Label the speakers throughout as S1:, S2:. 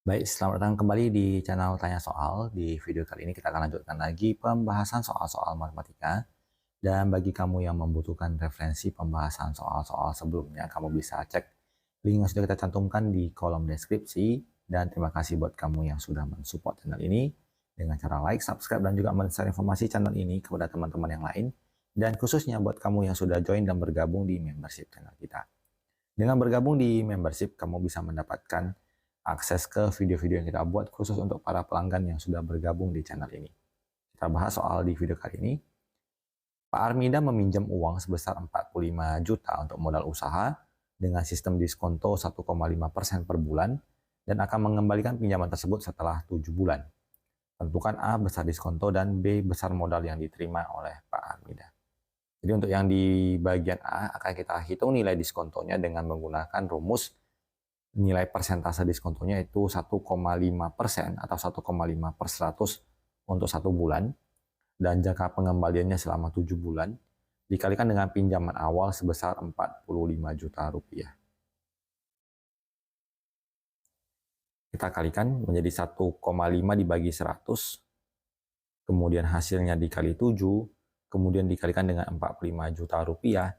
S1: Baik, selamat datang kembali di channel Tanya Soal. Di video kali ini kita akan lanjutkan lagi pembahasan soal-soal matematika. Dan bagi kamu yang membutuhkan referensi pembahasan soal-soal sebelumnya, kamu bisa cek link yang sudah kita cantumkan di kolom deskripsi. Dan terima kasih buat kamu yang sudah mensupport channel ini dengan cara like, subscribe, dan juga men-share informasi channel ini kepada teman-teman yang lain. Dan khususnya buat kamu yang sudah join dan bergabung di membership channel kita. Dengan bergabung di membership, kamu bisa mendapatkan akses ke video-video yang kita buat khusus untuk para pelanggan yang sudah bergabung di channel ini. Kita bahas soal di video kali ini. Pak Armida meminjam uang sebesar 45 juta untuk modal usaha dengan sistem diskonto 1,5% per bulan dan akan mengembalikan pinjaman tersebut setelah 7 bulan. Tentukan A besar diskonto dan B besar modal yang diterima oleh Pak Armida. Jadi untuk yang di bagian A akan kita hitung nilai diskontonya dengan menggunakan rumus nilai persentase diskontonya itu 1,5% atau 1,5 per 100 untuk 1 bulan dan jangka pengembaliannya selama 7 bulan dikalikan dengan pinjaman awal sebesar 45 juta rupiah. Kita kalikan menjadi 1,5 dibagi 100, kemudian hasilnya dikali 7, kemudian dikalikan dengan 45 juta rupiah,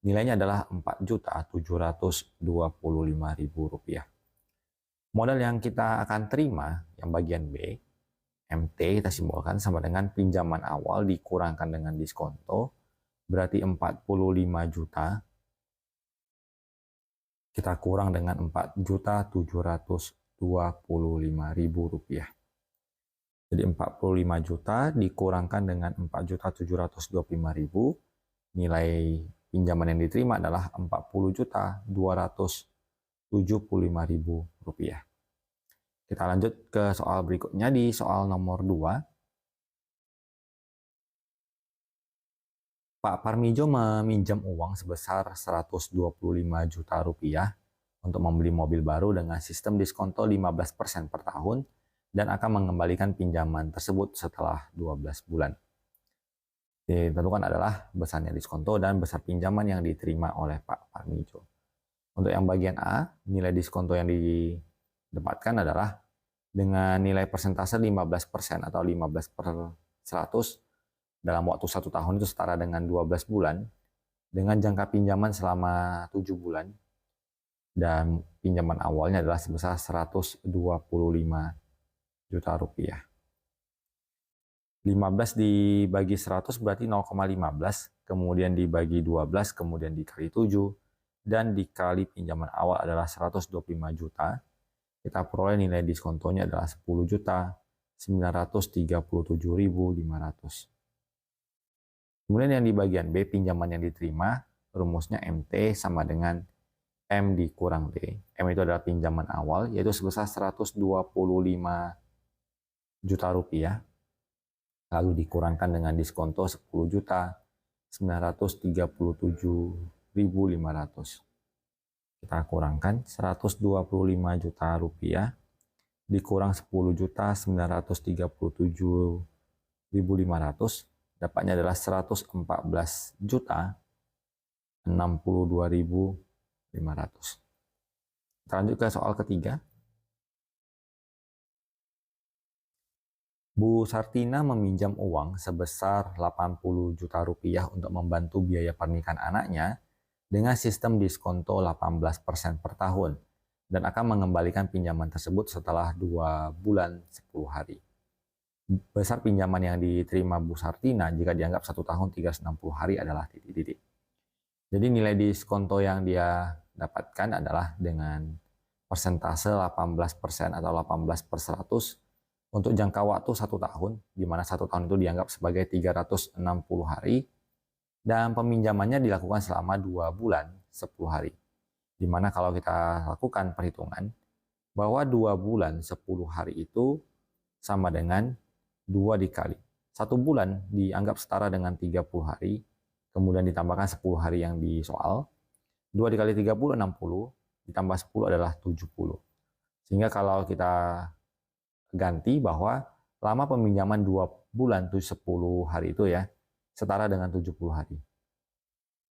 S1: nilainya adalah Rp4.725.000. Modal yang kita akan terima, yang bagian B, MT kita simbolkan sama dengan pinjaman awal dikurangkan dengan diskonto, berarti 45 juta, kita kurang dengan Rp4.725.000. Jadi 45 juta dikurangkan dengan 4.725.000, nilai pinjaman yang diterima adalah Rp40.275.000. Kita lanjut ke soal berikutnya di soal nomor 2. Pak Parmijo meminjam uang sebesar 125 juta rupiah untuk membeli mobil baru dengan sistem diskonto 15% per tahun dan akan mengembalikan pinjaman tersebut setelah 12 bulan. Ditentukan adalah besarnya diskonto dan besar pinjaman yang diterima oleh Pak Parmijo. Untuk yang bagian A, nilai diskonto yang didapatkan adalah dengan nilai persentase 15% atau 15 per 100 dalam waktu 1 tahun itu setara dengan 12 bulan dengan jangka pinjaman selama 7 bulan dan pinjaman awalnya adalah sebesar 125 juta rupiah. 15 dibagi 100 berarti 0,15, kemudian dibagi 12, kemudian dikali 7, dan dikali pinjaman awal adalah 125 juta. Kita peroleh nilai diskontonya adalah 10.937.500. Kemudian yang di bagian B, pinjaman yang diterima, rumusnya MT sama dengan M dikurang D. M itu adalah pinjaman awal, yaitu sebesar 125 juta rupiah, lalu dikurangkan dengan diskonto 10.937.500. Kita kurangkan 125 juta rupiah, dikurang 10.937.500, dapatnya adalah 114.062.500. Kita lanjut ke soal ketiga. Bu Sartina meminjam uang sebesar 80 juta rupiah untuk membantu biaya pernikahan anaknya dengan sistem diskonto 18% per tahun dan akan mengembalikan pinjaman tersebut setelah 2 bulan 10 hari. Besar pinjaman yang diterima Bu Sartina jika dianggap 1 tahun 360 hari adalah titik-titik. Jadi nilai diskonto yang dia dapatkan adalah dengan persentase 18% atau 18 per 100 untuk jangka waktu 1 tahun, di mana 1 tahun itu dianggap sebagai 360 hari, dan peminjamannya dilakukan selama 2 bulan 10 hari. Di mana kalau kita lakukan perhitungan, bahwa 2 bulan 10 hari itu sama dengan 2 dikali 1 bulan dianggap setara dengan 30 hari, kemudian ditambahkan 10 hari yang di soal, 2 dikali 30, 60, ditambah 10 adalah 70. Sehingga kalau kita ganti bahwa lama peminjaman 2 bulan itu 10 hari itu ya, setara dengan 70 hari.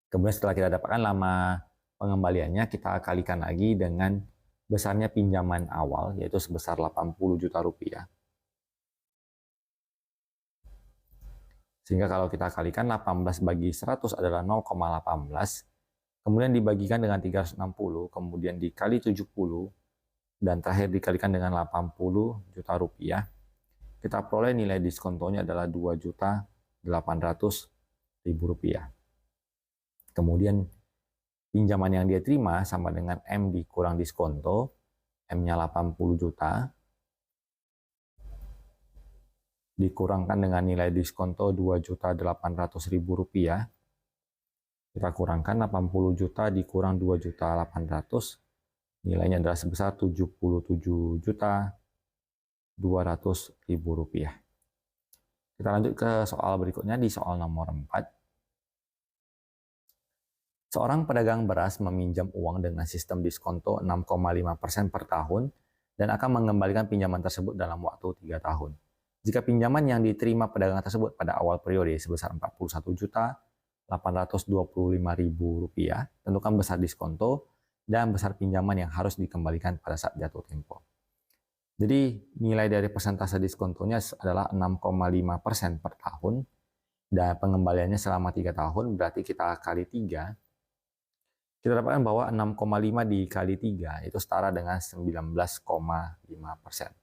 S1: Kemudian setelah kita dapatkan lama pengembaliannya, kita kalikan lagi dengan besarnya pinjaman awal, yaitu sebesar 80 juta rupiah. Sehingga kalau kita kalikan 18 bagi 100 adalah 0,18, kemudian dibagikan dengan 360, kemudian dikali 70, dan terakhir dikalikan dengan 80 juta rupiah, kita peroleh nilai diskontonya adalah 2.800.000 rupiah. Kemudian pinjaman yang dia terima sama dengan M dikurang diskonto, M-nya 80 juta, dikurangkan dengan nilai diskonto 2.800.000 rupiah. Kita kurangkan 80 juta dikurang 2.800.000, nilainya adalah sebesar 77.200.000 rupiah. Kita lanjut ke soal berikutnya di soal nomor 4. Seorang pedagang beras meminjam uang dengan sistem diskonto 6,5% per tahun dan akan mengembalikan pinjaman tersebut dalam waktu 3 tahun. Jika pinjaman yang diterima pedagang tersebut pada awal periode sebesar 41.825.000 rupiah, tentukan besar diskonto dan besar pinjaman yang harus dikembalikan pada saat jatuh tempo. Jadi nilai dari persentase diskontonya adalah 6,5% per tahun dan pengembaliannya selama 3 tahun, berarti kita kali 3. Kita dapatkan bahwa 6,5 dikali 3 itu setara dengan 19,5%.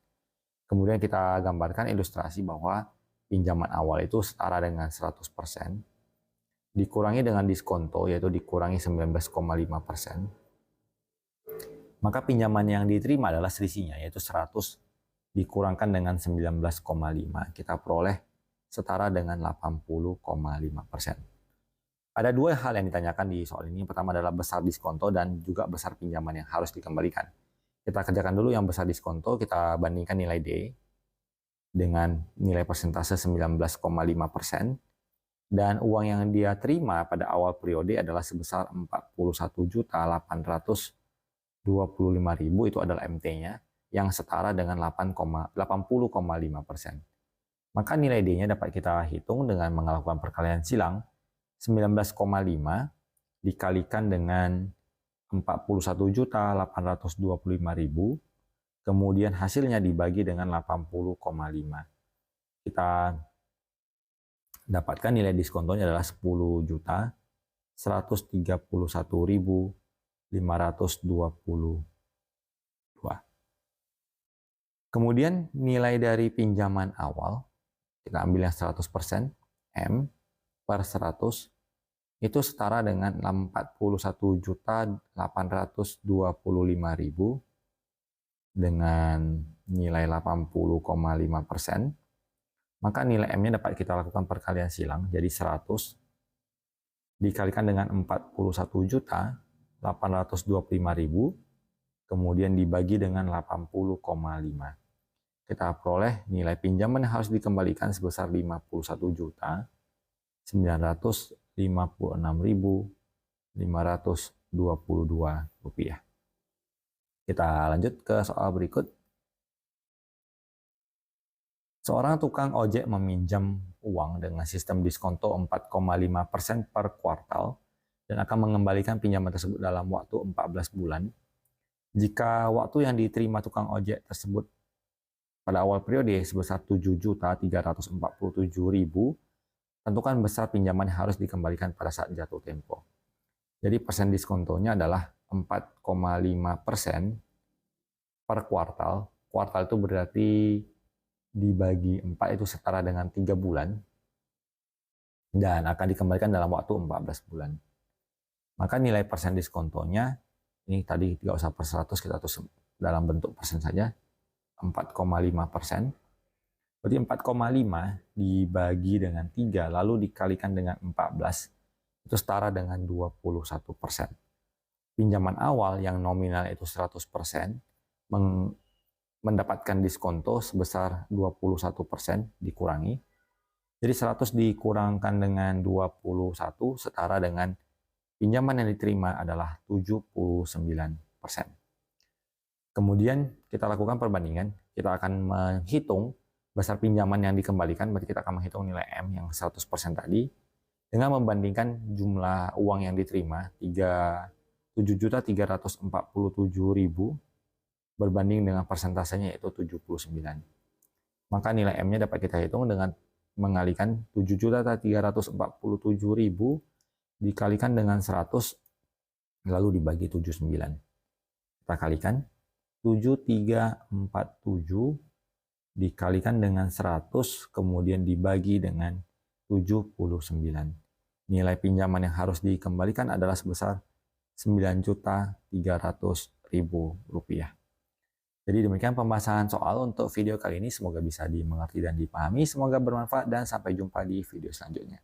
S1: Kemudian kita gambarkan ilustrasi bahwa pinjaman awal itu setara dengan 100%, dikurangi dengan diskonto yaitu dikurangi 19,5%. Maka pinjaman yang diterima adalah selisihnya, yaitu 100 dikurangkan dengan 19,5. Kita peroleh setara dengan 80,5%. Ada dua hal yang ditanyakan di soal ini. Yang pertama adalah besar diskonto dan juga besar pinjaman yang harus dikembalikan. Kita kerjakan dulu yang besar diskonto, kita bandingkan nilai D dengan nilai persentase 19,5%. Dan uang yang dia terima pada awal periode adalah sebesar 41.825.000, itu adalah MT-nya, yang setara dengan 80,5%. Maka nilai D-nya dapat kita hitung dengan melakukan perkalian silang. 19,5 dikalikan dengan 41.825.000, kemudian hasilnya dibagi dengan 80,5. Kita dapatkan nilai diskontonya adalah 10.131.522. Kemudian nilai dari pinjaman awal, kita ambil yang 100%, M per 100, itu setara dengan 41.825.000 dengan nilai 80,5%. Maka nilai M-nya dapat kita lakukan perkalian silang, jadi 100 dikalikan dengan 41.825.000, kemudian dibagi dengan 80,5. Kita peroleh nilai pinjaman yang harus dikembalikan sebesar 51.956.522 rupiah. Kita lanjut ke soal berikut. Seorang tukang ojek meminjam uang dengan sistem diskonto 4,5% per kuartal dan akan mengembalikan pinjaman tersebut dalam waktu 14 bulan. Jika waktu yang diterima tukang ojek tersebut pada awal periode sebesar 7.347.000, tentukan besar pinjaman yang harus dikembalikan pada saat jatuh tempo. Jadi persen diskontonya adalah 4,5% per kuartal. Kuartal itu berarti dibagi 4 itu setara dengan 3 bulan dan akan dikembalikan dalam waktu 14 bulan. Maka nilai persen diskontonya, ini tadi tidak usah per 100, kita tulis dalam bentuk persen saja, 4,5%. Berarti 4,5 dibagi dengan 3 lalu dikalikan dengan 14, itu setara dengan 21%. Pinjaman awal yang nominal itu 100% mendapatkan diskonto sebesar 21% dikurangi. Jadi 100 dikurangkan dengan 21 setara dengan pinjaman yang diterima adalah 79%. Kemudian kita lakukan perbandingan, kita akan menghitung besar pinjaman yang dikembalikan, berarti kita akan menghitung nilai M yang 100% tadi, dengan membandingkan jumlah uang yang diterima, 7.347.000 berbanding dengan persentasenya yaitu 79. Maka nilai M-nya dapat kita hitung dengan mengalihkan 7.347.000 dikalikan dengan 100 lalu dibagi 79. Kita kalikan 7347 dikalikan dengan 100 kemudian dibagi dengan 79. Nilai pinjaman yang harus dikembalikan adalah sebesar Rp9.300.000. Jadi demikian pembahasan soal untuk video kali ini. Semoga bisa dimengerti dan dipahami. Semoga bermanfaat dan sampai jumpa di video selanjutnya.